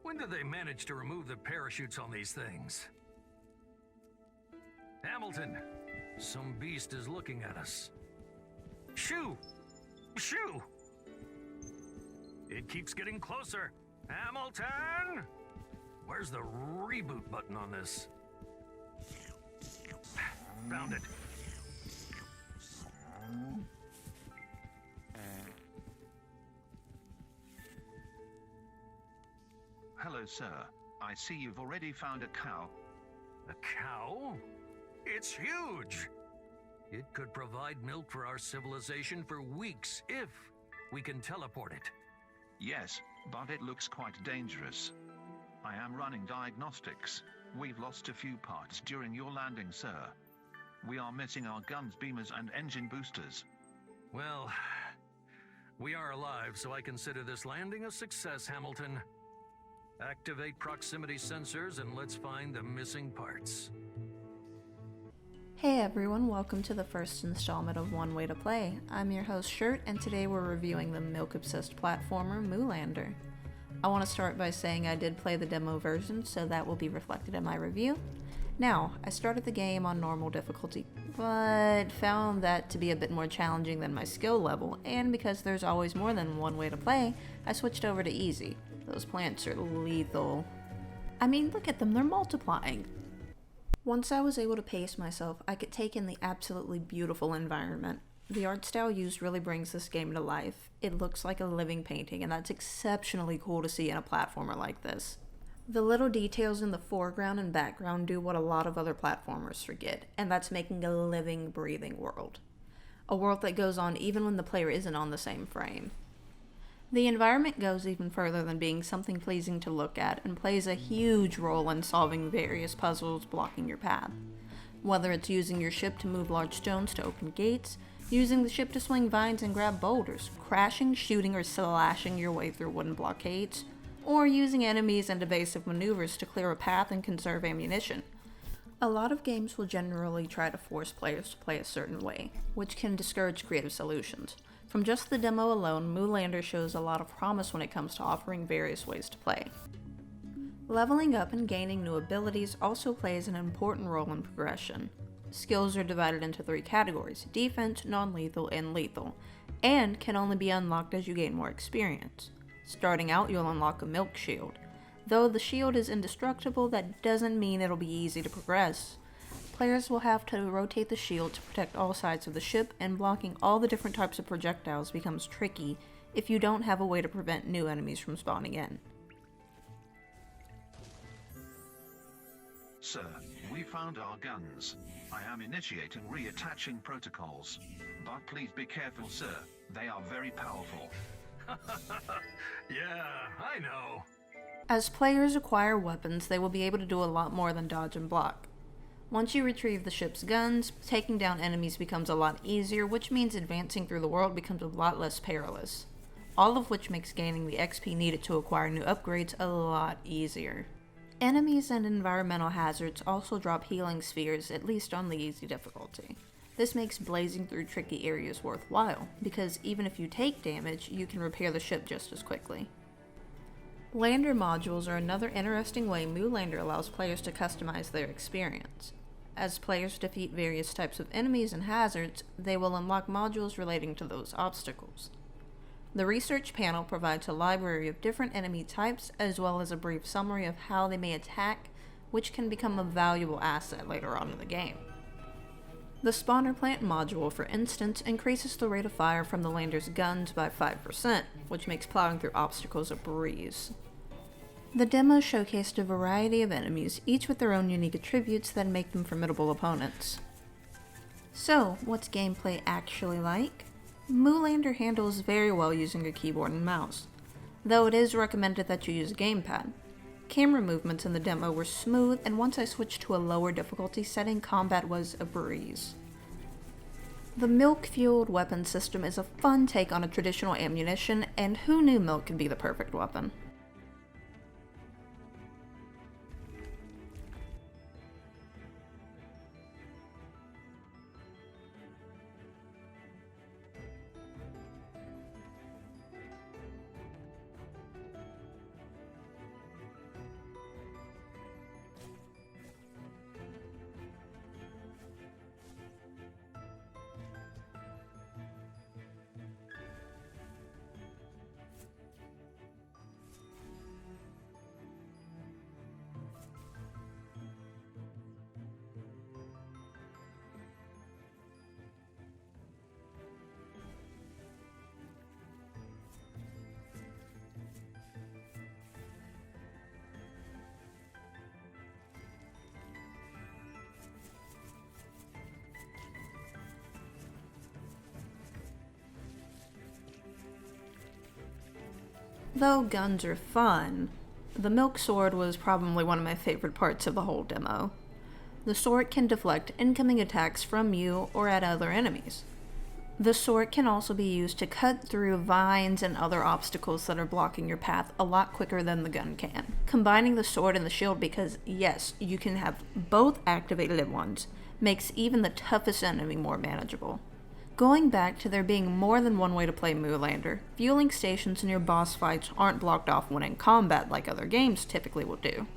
When did they manage to remove the parachutes on these things? Hamilton, some beast is looking at us. Shoo! Shoo! It keeps getting closer. Hamilton! Where's the reboot button on this? Found it. Hello, sir. I see you've already found a cow. A cow? It's huge! It could provide milk for our civilization for weeks if we can teleport it. Yes, but it looks quite dangerous. I am running diagnostics. We've lost a few parts during your landing, sir. We are missing our guns, beamers, and engine boosters. Well, we are alive, so I consider this landing a success, Hamilton. Activate proximity sensors and let's find the missing parts. Hey everyone, welcome to the first installment of One Way to Play. I'm your host Shirt, and today we're reviewing the milk-obsessed platformer Moo Lander. I want to start by saying I did play the demo version, so that will be reflected in my review. Now, I started the game on normal difficulty, but found that to be a bit more challenging than my skill level, and because there's always more than one way to play, I switched over to easy. Those plants are lethal. I mean, look at them, they're multiplying. Once I was able to pace myself, I could take in the absolutely beautiful environment. The art style used really brings this game to life. It looks like a living painting, and that's exceptionally cool to see in a platformer like this. The little details in the foreground and background do what a lot of other platformers forget, and that's making a living, breathing world. A world that goes on even when the player isn't on the same frame. The environment goes even further than being something pleasing to look at and plays a huge role in solving various puzzles blocking your path. Whether it's using your ship to move large stones to open gates, using the ship to swing vines and grab boulders, crashing, shooting, or slashing your way through wooden blockades, or using enemies and evasive maneuvers to clear a path and conserve ammunition. A lot of games will generally try to force players to play a certain way, which can discourage creative solutions. From just the demo alone, Moo Lander shows a lot of promise when it comes to offering various ways to play. Leveling up and gaining new abilities also plays an important role in progression. Skills are divided into 3 categories: defense, non-lethal, and lethal, and can only be unlocked as you gain more experience. Starting out, you'll unlock a milk shield. Though the shield is indestructible, that doesn't mean it'll be easy to progress. Players will have to rotate the shield to protect all sides of the ship, and blocking all the different types of projectiles becomes tricky if you don't have a way to prevent new enemies from spawning in. Sir, we found our guns. I am initiating reattaching protocols. But please be careful, sir. They are very powerful. Yeah, I know. As players acquire weapons, they will be able to do a lot more than dodge and block. Once you retrieve the ship's guns, taking down enemies becomes a lot easier, which means advancing through the world becomes a lot less perilous. All of which makes gaining the XP needed to acquire new upgrades a lot easier. Enemies and environmental hazards also drop healing spheres, at least on the easy difficulty. This makes blazing through tricky areas worthwhile, because even if you take damage, you can repair the ship just as quickly. Lander modules are another interesting way Moo Lander allows players to customize their experience. As players defeat various types of enemies and hazards, they will unlock modules relating to those obstacles. The research panel provides a library of different enemy types, as well as a brief summary of how they may attack, which can become a valuable asset later on in the game. The spawner plant module, for instance, increases the rate of fire from the Lander's guns by 5%, which makes plowing through obstacles a breeze. The demo showcased a variety of enemies, each with their own unique attributes that make them formidable opponents. So, what's gameplay actually like? Moo Lander handles very well using a keyboard and mouse, though it is recommended that you use a gamepad. Camera movements in the demo were smooth, and once I switched to a lower difficulty setting, combat was a breeze. The milk-fueled weapon system is a fun take on a traditional ammunition, and who knew milk could be the perfect weapon? Though guns are fun, the milk sword was probably one of my favorite parts of the whole demo. The sword can deflect incoming attacks from you or at other enemies. The sword can also be used to cut through vines and other obstacles that are blocking your path a lot quicker than the gun can. Combining the sword and the shield, because yes, you can have both activated at once, makes even the toughest enemy more manageable. Going back to there being more than one way to play Moo Lander, fueling stations near boss fights aren't blocked off when in combat like other games typically will do.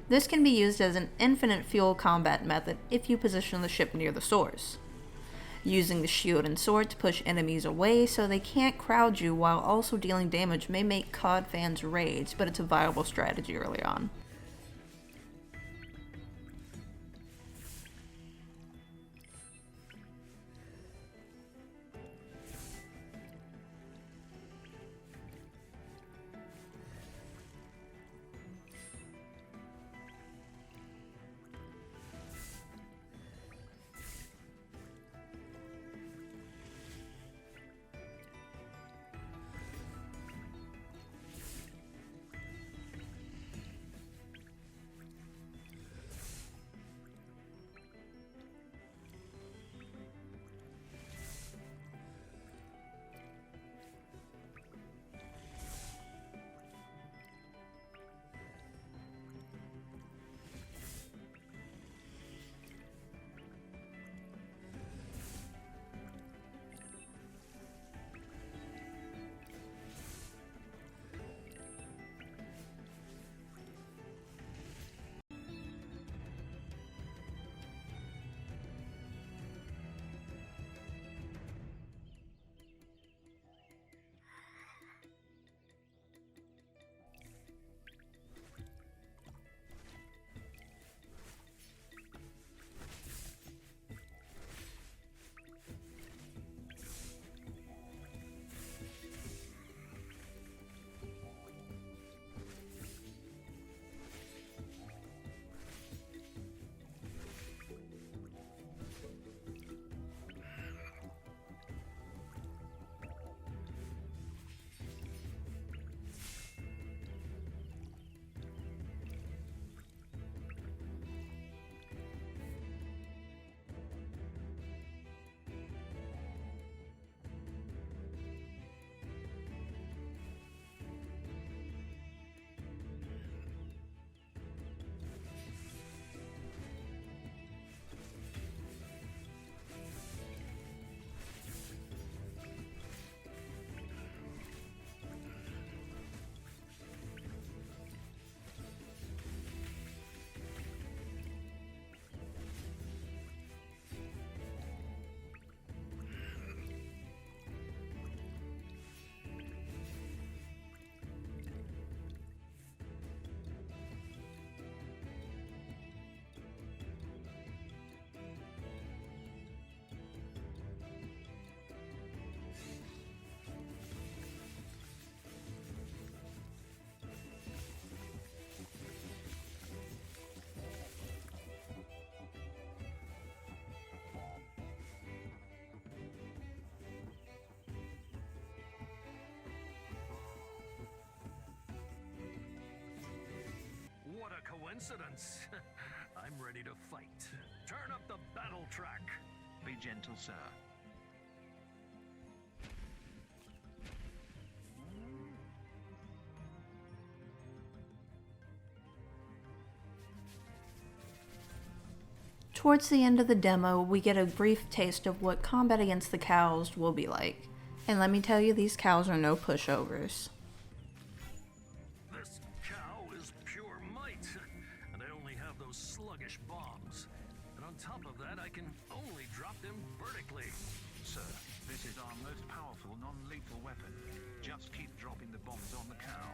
This can be used as an infinite fuel combat method if you position the ship near the source. Using the shield and sword to push enemies away so they can't crowd you while also dealing damage may make COD fans rage, but it's a viable strategy early on. Coincidence. I'm ready to fight. Turn up the battle track. Be gentle, sir. Towards the end of the demo, we get a brief taste of what combat against the cows will be like. And let me tell you, these cows are no pushovers. This cow is pure might, and I only have those sluggish bombs. And on top of that, I can only drop them vertically. Sir, this is our most powerful non-lethal weapon. Just keep dropping the bombs on the cow.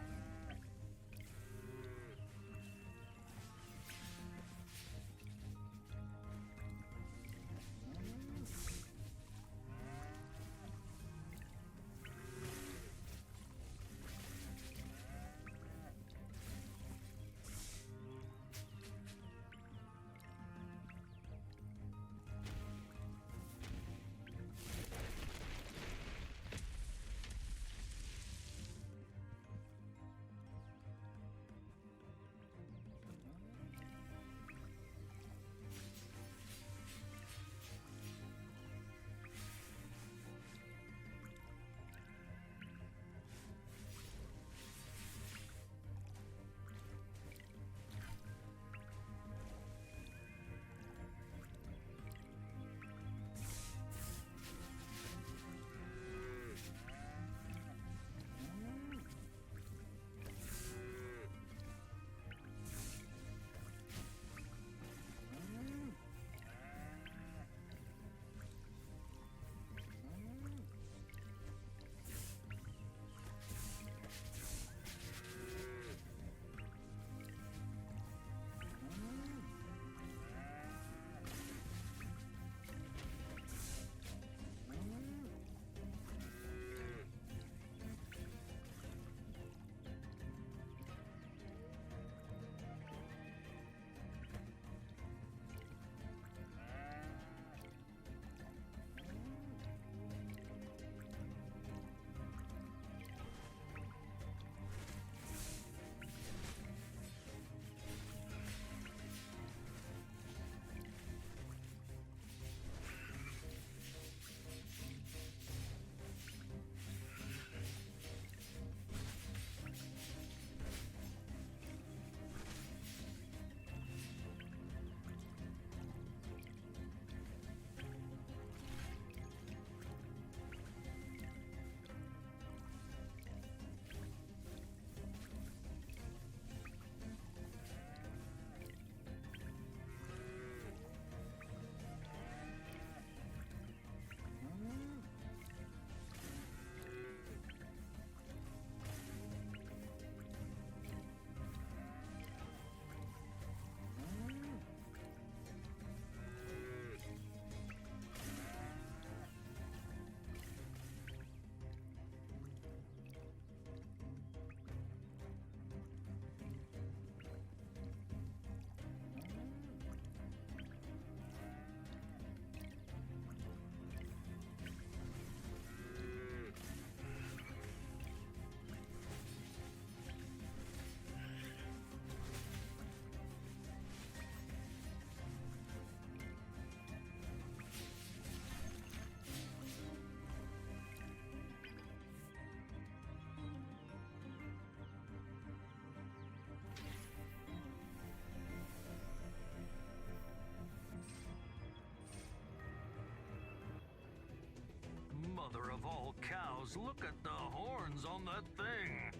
cows! Look at the horns on that thing!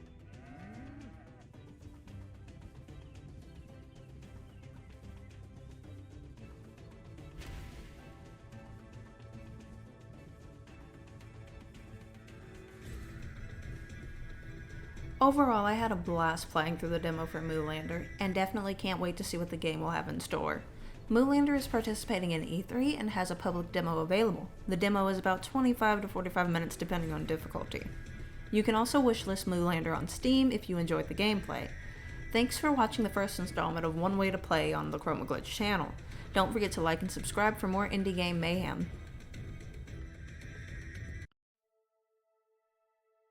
Overall, I had a blast playing through the demo for Moo Lander, and definitely can't wait to see what the game will have in store. Moo Lander is participating in E3 and has a public demo available. The demo is about 25 to 45 minutes depending on difficulty. You can also wishlist Moo Lander on Steam if you enjoyed the gameplay. Thanks for watching the first installment of One Way to Play on the ChromaGlitch channel. Don't forget to like and subscribe for more indie game mayhem.